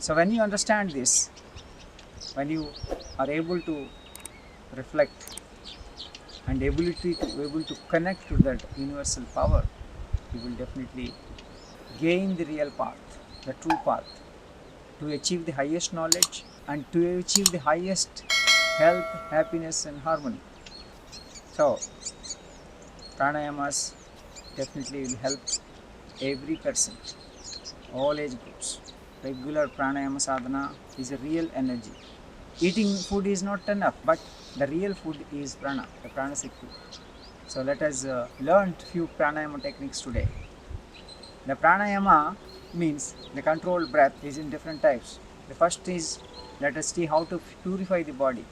So when you understand this, when you are able to reflect and able to connect to that universal power, you will definitely gain the real path, the true path, to achieve the highest knowledge and to achieve the highest health, happiness and harmony. So pranayamas definitely will help every person, all age groups. Regular pranayama sadhana is a real energy. Eating food is not enough, but the real food is prana, the prana sikti. So let us learn few pranayama techniques today. The pranayama means the controlled breath is in different types. The first is, let us see how to purify the body.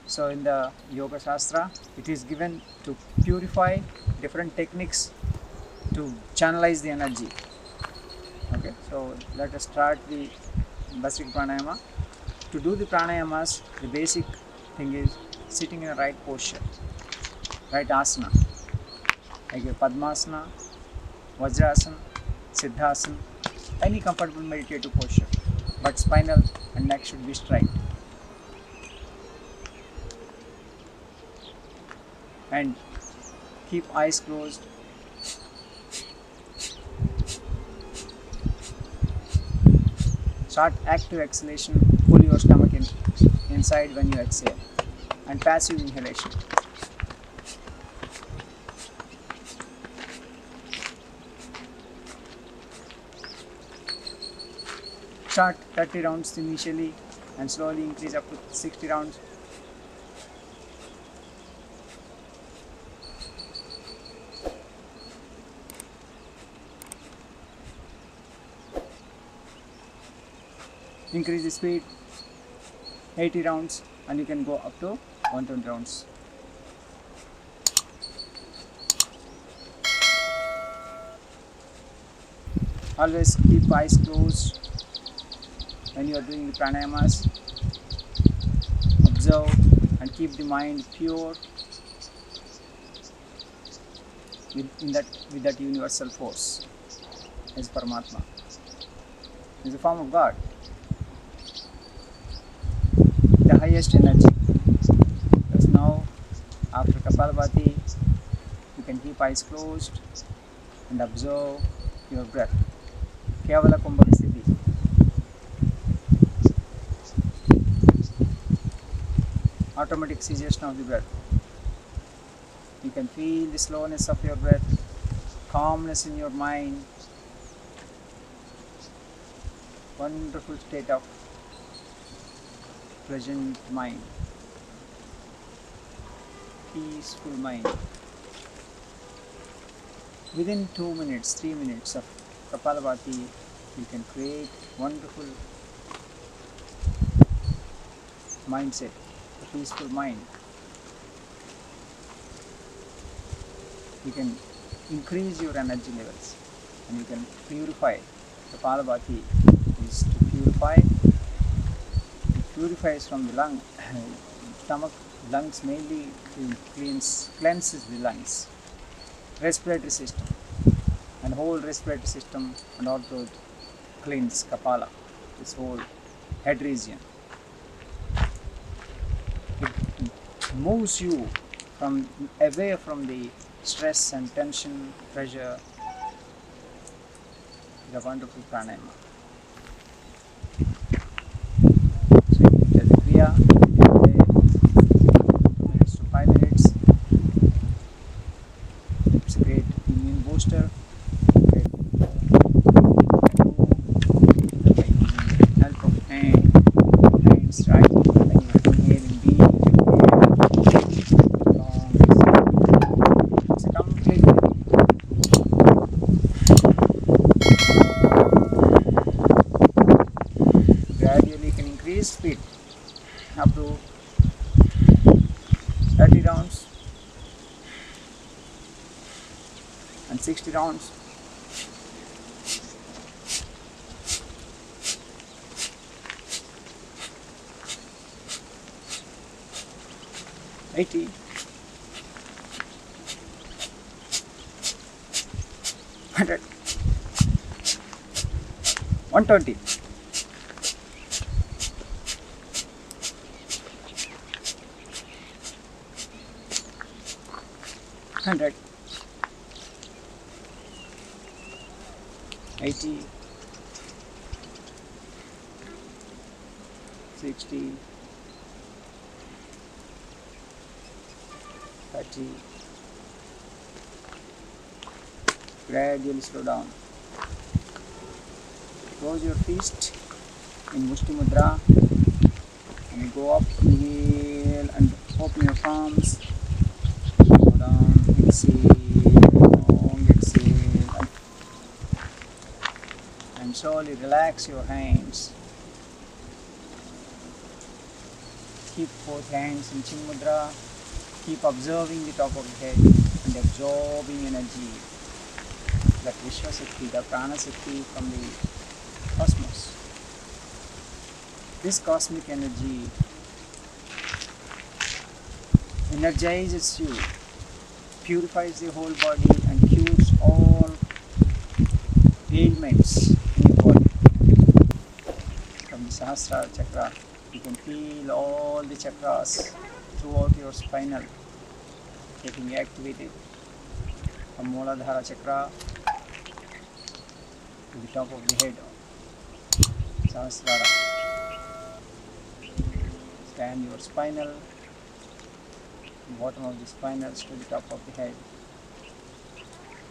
So in the Yoga Shastra, it is given to purify different techniques to channelize the energy. Okay, so let us start the basic pranayama. To do the pranayamas, the basic thing is sitting in a right posture, right asana, like a Padmasana, Vajrasana, Siddhasana, any comfortable meditative posture, but spinal and neck should be straight. And keep eyes closed. Start active exhalation, pull your stomach inside when you exhale, and passive inhalation. Start 30 rounds initially and slowly increase up to 60 rounds. Increase the speed, 80 rounds, and you can go up to 120 rounds. Always keep eyes closed when you are doing the pranayamas. Observe and keep the mind pure with that universal force as Paramatma. Is a form of God, the highest energy. Because now, after Kapalabhati, you can keep eyes closed and observe your breath. Kevala Kumbhaka Siddhi. Automatic cessation of the breath. You can feel the slowness of your breath, calmness in your mind, wonderful state of pleasant mind, peaceful mind. Within 2 minutes, 3 minutes of Kapalabhati, you can create wonderful mindset, a peaceful mind. You can increase your energy levels and you can purify. Kapalabhati is to purify. It purifies from the lung, stomach, lungs mainly. Cleanses the lungs, respiratory system, and whole respiratory system, and also cleans Kapala, this whole head region. It moves you away from the stress and tension, pressure. It's a wonderful pranayama. So it is a kriya, 2 minutes to 5 minutes. It's a great immune booster. Great. Help of hands, right? When you are inhaling deep, long. It's a complete. Gradually you can increase speed up to 30 rounds and 60 rounds. 80, 100, 120, 100, 80, 60, 30. Gradually slow down. Close your fist in Mushti Mudra and go up, inhale and open your palms. Go down, exhale, long exhale, and slowly relax your hands. Keep both hands in Chin Mudra. Keep observing the top of the head and absorbing energy, that Vishwa Shakti, the Prana Shakti from the cosmos. This cosmic energy energizes you, purifies the whole body and cures all ailments in the body. From the Sahasrara chakra, you can feel all the chakras throughout your spinal getting activated, from Mooladhara chakra to the top of the head, Sahasrara. Scan your spinal, bottom of the spinals to the top of the head.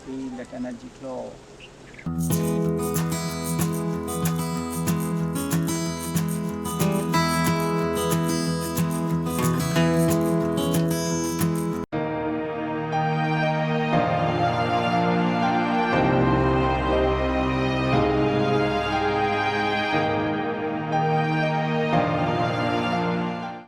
Feel that energy flow.